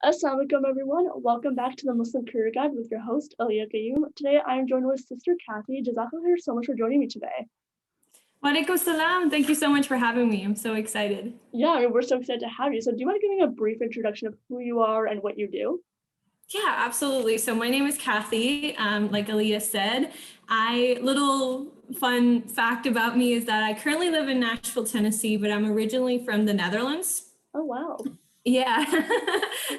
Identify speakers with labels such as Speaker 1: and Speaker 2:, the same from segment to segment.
Speaker 1: Assalamualaikum everyone. Welcome back to the Muslim Career Guide with your host, Elia Gayoom. Today I am joined with Sister Kathy. Jazakallah so much for joining me today.
Speaker 2: Walaikum salam. Thank you so much for having me. I'm so excited.
Speaker 1: Yeah, we're so excited to have you. So do you mind giving a brief introduction of who you are and what you do?
Speaker 2: Yeah, absolutely. So my name is Kathy. Like Aaliyah said, little fun fact about me is that I currently live in Nashville, Tennessee, but I'm originally from the Netherlands.
Speaker 1: Oh, wow.
Speaker 2: Yeah,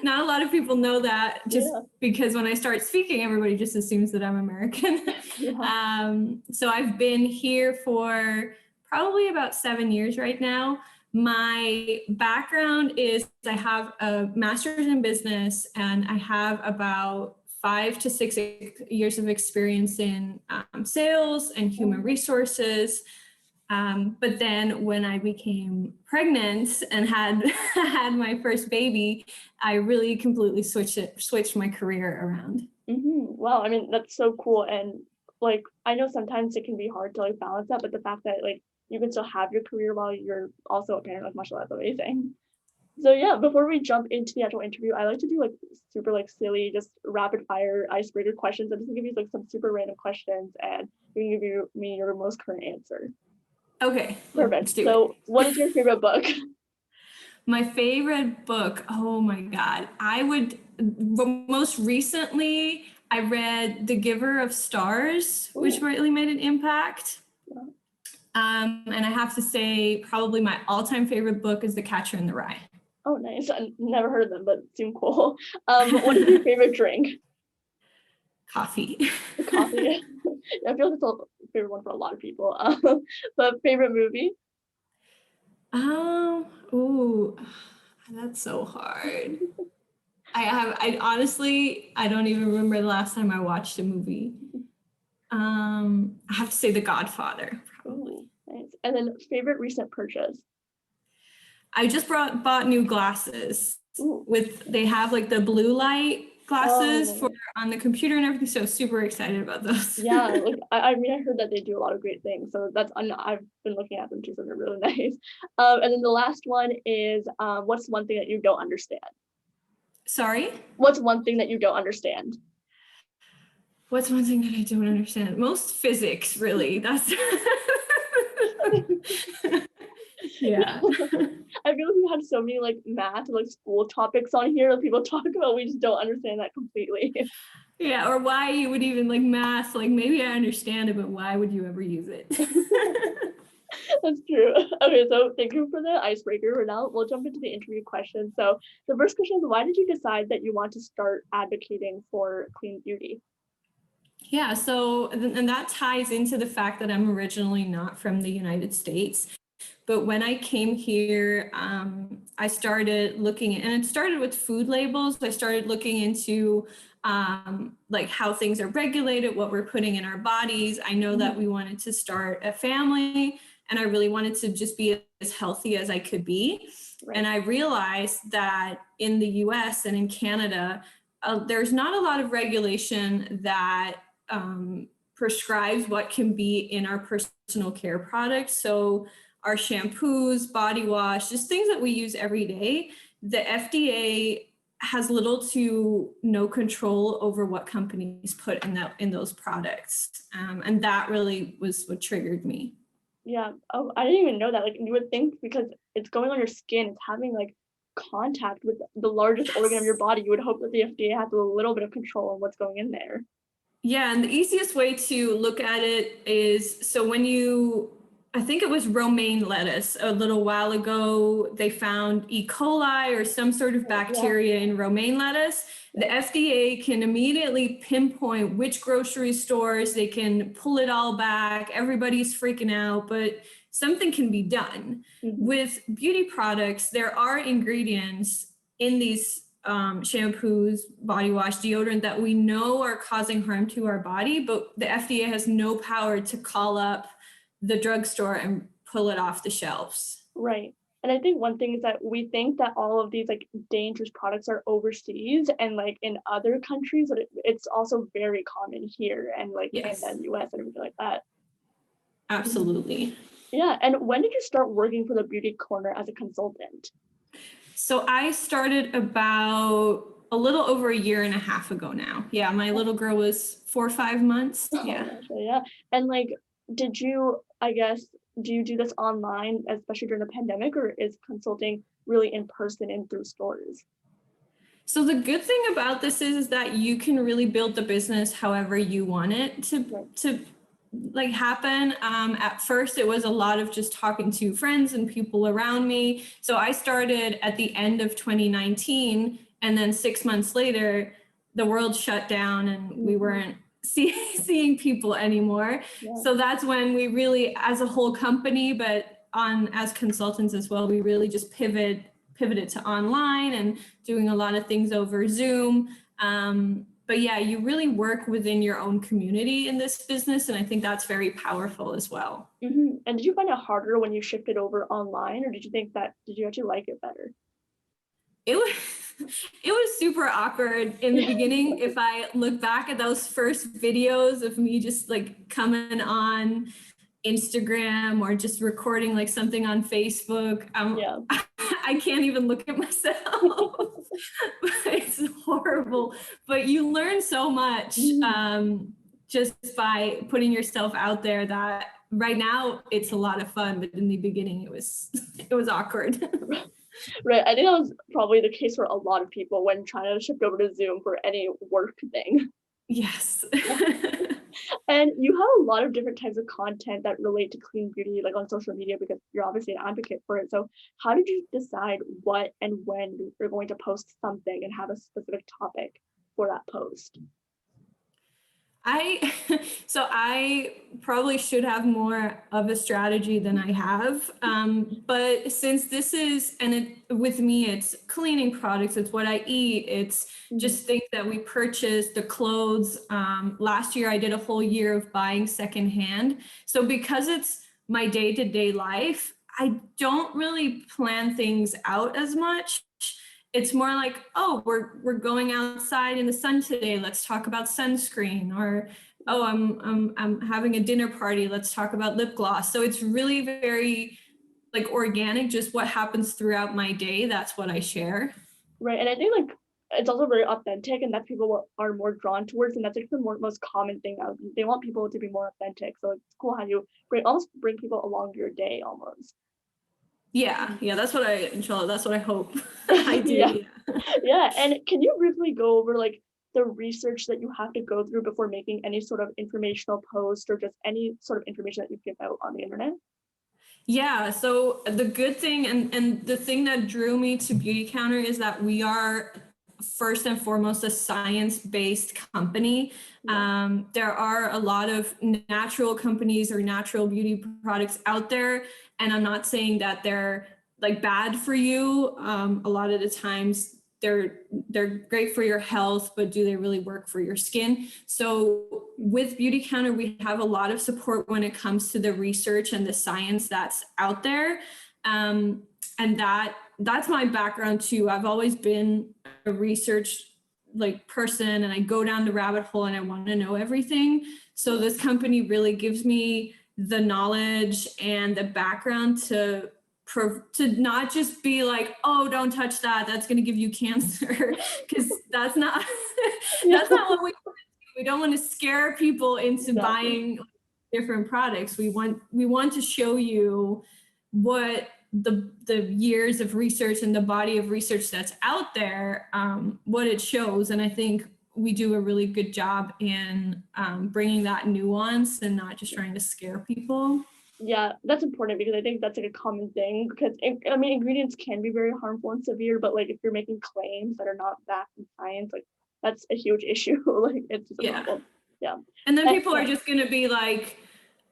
Speaker 2: not a lot of people know that just because when I start speaking, everybody just assumes that I'm American. So I've been here for probably about 7 years right now. My background is I have a master's in business and I have about 5 to 6 years of experience in sales and human resources. But then when I became pregnant and had had my first baby, I really completely switched my career around.
Speaker 1: Wow, I mean, that's so cool. And like, I know sometimes it can be hard to like balance that, but the fact that like you can still have your career while you're also a parent, like, mashallah, that's amazing. So yeah, before we jump into the actual interview, I like to do like super like silly, just rapid fire icebreaker questions. I'm just gonna give you like some super random questions and you can give me your most current answer.
Speaker 2: Okay.
Speaker 1: Perfect. So what is your favorite book?
Speaker 2: My favorite book, oh my God. Most recently, I read The Giver of Stars, which really made an impact. And I have to say, probably my all-time favorite book is The Catcher in the Rye.
Speaker 1: Oh, nice. I never heard of them, but seem cool. What is your favorite drink?
Speaker 2: Coffee.
Speaker 1: Coffee. I feel like it's a favorite one for a lot of people. But favorite movie?
Speaker 2: Ooh, that's so hard. I honestly, I don't even remember the last time I watched a movie. I have to say The Godfather, probably.
Speaker 1: Ooh, nice. And then favorite recent purchase?
Speaker 2: I just bought new glasses. They have like the blue light glasses for on the computer and everything. So super excited about those.
Speaker 1: Yeah, like I mean, I heard that they do a lot of great things. So I've been looking at them too, so they're really nice. And then the last one is what's one thing that you don't understand?
Speaker 2: Sorry?
Speaker 1: What's one thing that you don't understand?
Speaker 2: What's one thing that I don't understand? Most physics, really. That's yeah.
Speaker 1: I feel like we had so many like math like school topics on here that people talk about. We just don't understand that completely.
Speaker 2: Yeah, or why you would even like math. Like maybe I understand it, but why would you ever use it?
Speaker 1: That's true. Okay, so thank you for the icebreaker. Now we'll jump into the interview questions. So the first question is, why did you decide that you want to start advocating for clean beauty?
Speaker 2: Yeah, so and that ties into the fact that I'm originally not from the United States. But when I came here, I started looking, and it started with food labels. I started looking into like how things are regulated, what we're putting in our bodies. I know that we wanted to start a family, and I really wanted to just be as healthy as I could be. Right. And I realized that in the US and in Canada, there's not a lot of regulation that prescribes what can be in our personal care products. So our shampoos, body wash, just things that we use every day, the FDA has little to no control over what companies put in those products. And that really was what triggered me.
Speaker 1: Yeah. Oh, I didn't even know that. Like, you would think because it's going on your skin, it's having like contact with the largest organ of your body, you would hope that the FDA has a little bit of control on what's going in there.
Speaker 2: Yeah, and the easiest way to look at it is, so I think it was romaine lettuce a little while ago, they found E. coli or some sort of bacteria in romaine lettuce. The FDA can immediately pinpoint which grocery stores, they can pull it all back, everybody's freaking out, but something can be done. With beauty products, there are ingredients in these shampoos, body wash, deodorant that we know are causing harm to our body, but the FDA has no power to call up the drugstore and pull it off the shelves.
Speaker 1: Right. And I think one thing is that we think that all of these like dangerous products are overseas and like in other countries, but it's also very common here and like in the US and everything like that.
Speaker 2: Absolutely.
Speaker 1: Yeah. And when did you start working for the Beauty Corner as a consultant?
Speaker 2: So I started about a little over a year and a half ago now. Yeah, my little girl was 4 or 5 months.
Speaker 1: Oh,
Speaker 2: Yeah.
Speaker 1: gotcha, yeah. And like, did you, I guess, do you do this online, especially during the pandemic, or is consulting really in person and through stores?
Speaker 2: So the good thing about this is that you can really build the business however you want it
Speaker 1: Right.
Speaker 2: to like happen. At first, it was a lot of just talking to friends and people around me. So I started at the end of 2019, and then 6 months later, the world shut down and we weren't seeing people anymore.
Speaker 1: Yeah.
Speaker 2: So that's when we really, as a whole company, but on as consultants as well, we really just pivoted to online and doing a lot of things over Zoom. But yeah, you really work within your own community in this business, and I think that's very powerful as well.
Speaker 1: And did you find it harder when you shifted over online, or did you actually like it better?
Speaker 2: It was it was super awkward in the beginning. If I look back at those first videos of me just like coming on Instagram or just recording like something on Facebook,
Speaker 1: Yeah.
Speaker 2: I can't even look at myself. It's horrible, but you learn so much just by putting yourself out there that right now it's a lot of fun, but in the beginning it was it was awkward.
Speaker 1: Right. I think that was probably the case for a lot of people when trying to shift over to Zoom for any work thing.
Speaker 2: Yes.
Speaker 1: And you have a lot of different types of content that relate to clean beauty, like on social media, because you're obviously an advocate for it. So, how did you decide what and when you're going to post something and have a specific topic for that post?
Speaker 2: I so I probably should have more of a strategy than I have. But since this is with me, it's cleaning products, it's what I eat, it's just things that we purchase, the clothes. Last year I did a whole year of buying secondhand. So because it's my day-to-day life, I don't really plan things out as much. It's more like, oh, we're going outside in the sun today, let's talk about sunscreen, or oh, I'm having a dinner party, let's talk about lip gloss. So it's really very like organic, just what happens throughout my day, that's what I share.
Speaker 1: Right. And I think like it's also very authentic, and that people are more drawn towards, and that's like the most common thing. They want people to be more authentic. So it's cool how you almost bring people along your day almost.
Speaker 2: Yeah, that's what inshallah, that's what I hope I do.
Speaker 1: Yeah.
Speaker 2: Yeah.
Speaker 1: Yeah. And can you briefly go over like the research that you have to go through before making any sort of informational post or just any sort of information that you give out on the internet?
Speaker 2: Yeah, so the good thing and the thing that drew me to Beauty Counter is that we are first and foremost a science-based company. There are a lot of natural companies or natural beauty products out there, and I'm not saying that they're like bad for you. A lot of the times they're great for your health, but do they really work for your skin? So with Beauty Counter, we have a lot of support when it comes to the research and the science that's out there. And that's my background too. I've always been a research like person, and I go down the rabbit hole and I want to know everything. So this company really gives me the knowledge and the background to not just be like, oh, don't touch that, that's going to give you cancer, because that's not that's not what we want to do. We don't want to scare people into buying different products. We want to show you what the years of research and the body of research that's out there, what it shows. And I think we do a really good job in bringing that nuance and not just trying to scare people.
Speaker 1: Yeah, that's important because I think that's like a common thing, because I mean ingredients can be very harmful and severe, but like if you're making claims that are not backed in science, like that's a huge issue. Like it's just a problem. Yeah.
Speaker 2: And then people are just gonna be like,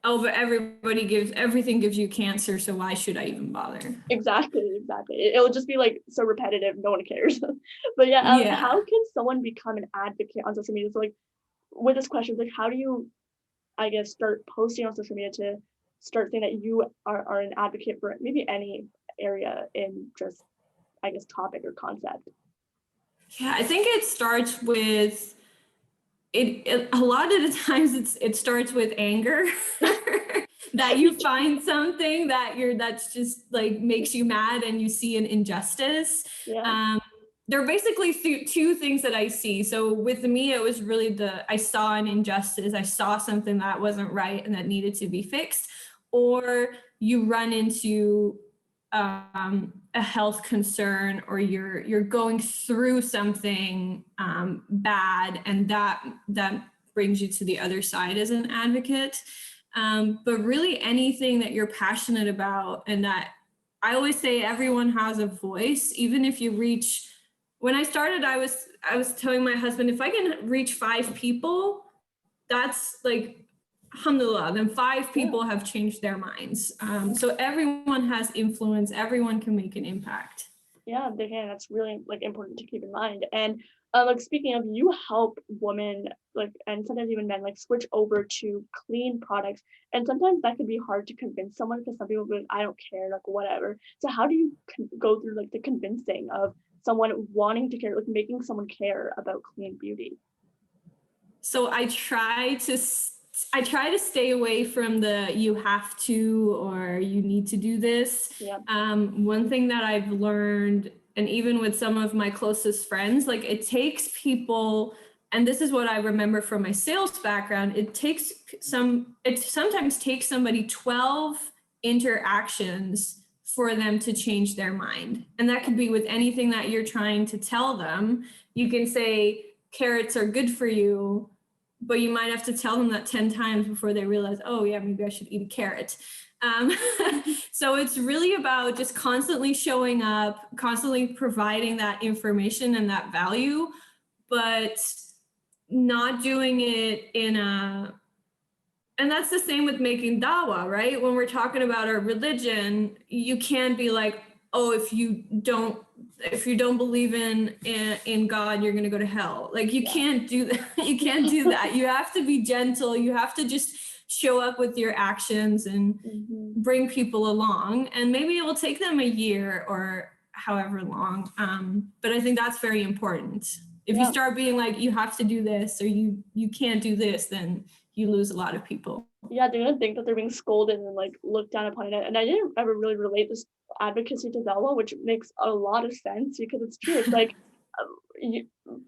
Speaker 2: oh, but everything gives you cancer, so why should I even bother?
Speaker 1: Exactly. It'll just be like so repetitive, no one cares. But yeah, how can someone become an advocate on social media? So like with this question, like how do you, I guess, start posting on social media to start saying that you are an advocate for maybe any area in just, I guess, topic or concept?
Speaker 2: Yeah, I think it starts with a lot of the times it starts with anger. That you find something that's just like makes you mad and you see an injustice.
Speaker 1: Yeah.
Speaker 2: there are basically two things that I see. So with me, it was really I saw an injustice. I saw something that wasn't right and that needed to be fixed. Or you run into a health concern, or you're going through something bad, and that brings you to the other side as an advocate. But really anything that you're passionate about, and that I always say everyone has a voice, even if you reach. When I started, I was telling my husband, if I can reach 5 people, that's like, alhamdulillah, then 5 people have changed their minds. So everyone has influence, everyone can make an impact.
Speaker 1: Yeah, they can. That's really like important to keep in mind. And like speaking of, you help women like, and sometimes even men, like switch over to clean products. And sometimes that can be hard to convince someone, because some people be like, I don't care, like whatever. So how do you go through like the convincing of someone wanting to care, like making someone care about clean beauty?
Speaker 2: So I try to stay away from the you have to or you need to do this.
Speaker 1: Yeah.
Speaker 2: One thing that I've learned, and even with some of my closest friends, like it takes people, and this is what I remember from my sales background, it sometimes takes somebody 12 interactions for them to change their mind. And that could be with anything that you're trying to tell them. You can say carrots are good for you, but you might have to tell them that 10 times before they realize, oh yeah, maybe I should eat a carrot. So it's really about just constantly showing up, constantly providing that information and that value, but not doing it and that's the same with making dawah, right? When we're talking about our religion, you can't be like, oh, if you don't believe in God, you're going to go to hell. Like you can't do that. You can't do that. You have to be gentle. You have to just show up with your actions and bring people along. And maybe it will take them a year or however long. But I think that's very important. If you start being like, you have to do this, or you can't do this, then you lose a lot of people.
Speaker 1: Yeah, they're gonna think that they're being scolded and like looked down upon it. And I didn't ever really relate this advocacy to dawah, which makes a lot of sense, because it's true. It's like,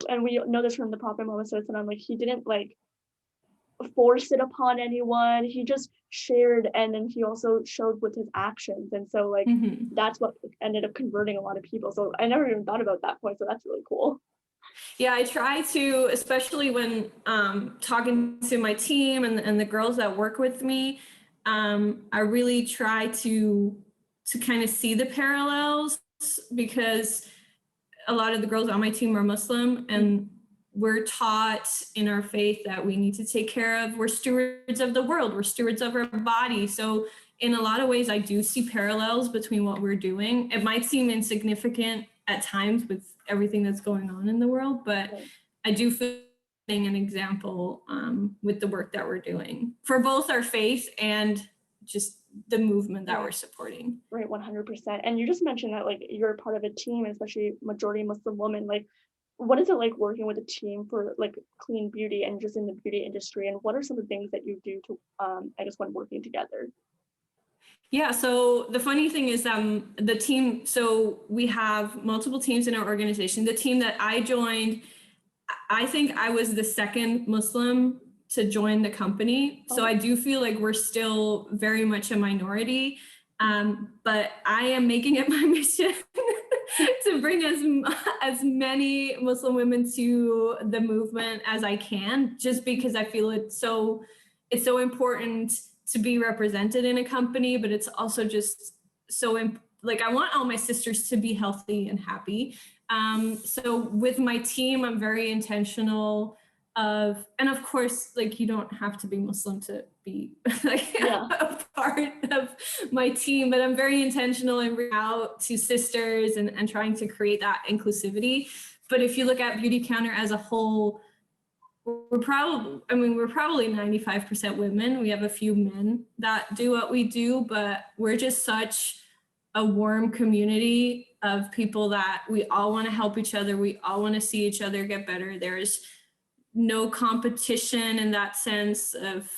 Speaker 1: and we know this from the Prophet Muhammad Sallallahu Alaihi Wasallam, like he didn't like force it upon anyone. He just shared, and then he also showed with his actions. And so like that's what ended up converting a lot of people. So I never even thought about that point. So that's really cool.
Speaker 2: Yeah, I try to, especially when talking to my team and the girls that work with me, I really try to kind of see the parallels, because a lot of the girls on my team are Muslim, and we're taught in our faith that we need to take care of, we're stewards of the world, we're stewards of our body. So in a lot of ways, I do see parallels between what we're doing. It might seem insignificant at times with everything that's going on in the world, but I do feel an example with the work that we're doing for both our faith and just the movement that we're supporting.
Speaker 1: Right, 100%. And you just mentioned that like you're part of a team, especially majority Muslim women. Like, what is it like working with a team for like clean beauty and just in the beauty industry? And what are some of the things that you do to, I guess, when working together?
Speaker 2: Yeah, so the funny thing is the team, so we have multiple teams in our organization. The team that I joined, I think I was the second Muslim to join the company. So I do feel like we're still very much a minority, but I am making it my mission to bring as many Muslim women to the movement as I can, just because I feel it's so important to be represented in a company, but it's also just so like I want all my sisters to be healthy and happy. So with my team, I'm very intentional and of course, like you don't have to be Muslim to be like a part of my team, but I'm very intentional in reaching out to sisters and trying to create that inclusivity. But if you look at Beauty Counter as a whole, we're probably 95% women. We have a few men that do what we do, but we're just such a warm community of people that we all want to help each other. We all want to see each other get better. There's no competition in that sense of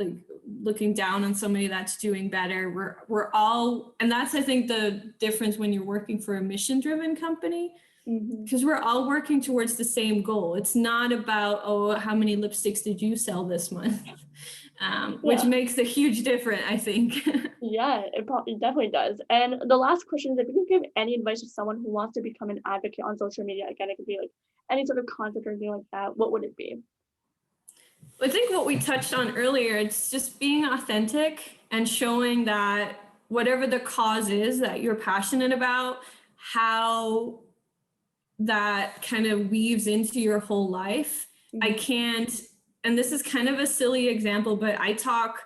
Speaker 2: like looking down on somebody that's doing better. We're all, and that's, I think, the difference when you're working for a mission-driven company, because we're all working towards the same goal. It's not about, oh, how many lipsticks did you sell this month? Which makes a huge difference, I think.
Speaker 1: Yeah, it definitely does. And the last question is, if you could give any advice to someone who wants to become an advocate on social media, again, it could be like any sort of content or anything like that, what would it be?
Speaker 2: I think what we touched on earlier, it's just being authentic and showing that whatever the cause is that you're passionate about, how that kind of weaves into your whole life. I can't, and this is kind of a silly example, but I talk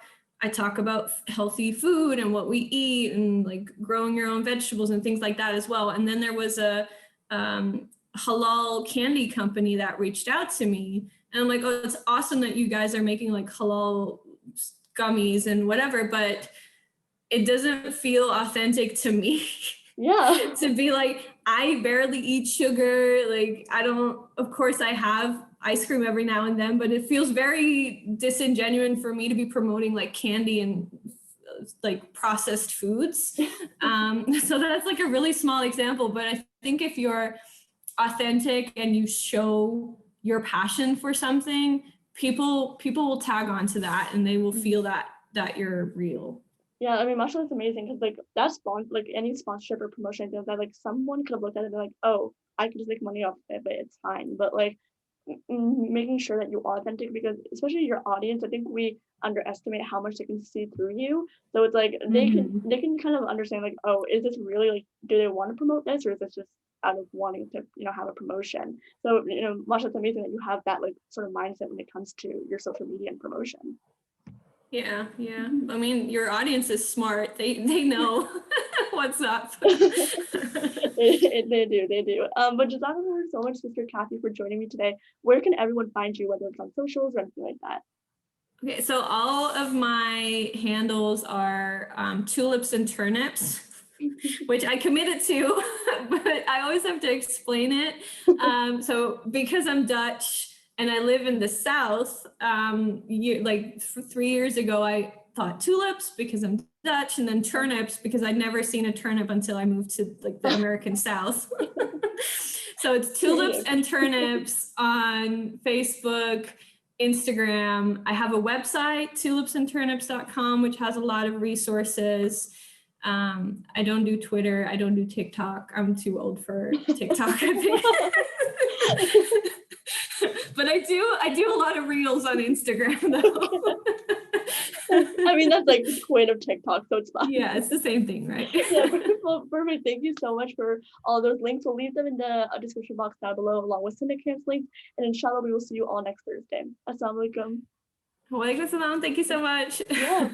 Speaker 2: about healthy food and what we eat and like growing your own vegetables and things like that as well. And then there was a halal candy company that reached out to me, and I'm like, oh, it's awesome that you guys are making like halal gummies and whatever, but it doesn't feel authentic to me.
Speaker 1: Yeah.
Speaker 2: To be like, I barely eat sugar. Like, I don't, of course I have ice cream every now and then, but it feels very disingenuous for me to be promoting like candy and like processed foods. So that's like a really small example, but I think if you're authentic and you show your passion for something, people will tag on to that, and they will feel that you're real.
Speaker 1: Yeah, I mean, mashallah is amazing because like that's like any sponsorship or promotion like that, like someone could have looked at it and be like, oh, I could just make money off it, but it's fine. But like making sure that you are authentic, because especially your audience, I think we underestimate how much they can see through you. So it's like they can kind of understand like, oh, is this really like, do they want to promote this, or is this just out of wanting to have a promotion? So mashallah, it's amazing that you have that like sort of mindset when it comes to your social media and promotion.
Speaker 2: Yeah. I mean, your audience is smart. They know what's up.
Speaker 1: They do. But jazakallah so much, Sister Kathy, for joining me today. Where can everyone find you, whether it's on socials or anything like that?
Speaker 2: Okay, so all of my handles are tulips and turnips, which I committed to, but I always have to explain it. So because I'm Dutch and I live in the South, like 3 years ago, I thought tulips because I'm Dutch, and then turnips because I'd never seen a turnip until I moved to like the American South. So it's tulips and turnips on Facebook, Instagram. I have a website, tulipsandturnips.com, which has a lot of resources. I don't do Twitter. I don't do TikTok. I'm too old for TikTok, I think. But I do a lot of reels on Instagram though.
Speaker 1: I mean, that's like the queen of TikTok, so it's fine.
Speaker 2: Yeah, it's the same thing, right?
Speaker 1: Yeah, well, perfect. Thank you so much for all those links. We'll leave them in the description box down below, along with Syndicamp's links. And inshallah, we will see you all next Thursday. Assalamu alaikum.
Speaker 2: Wa alaikum salam. Thank you so much.
Speaker 1: Yeah.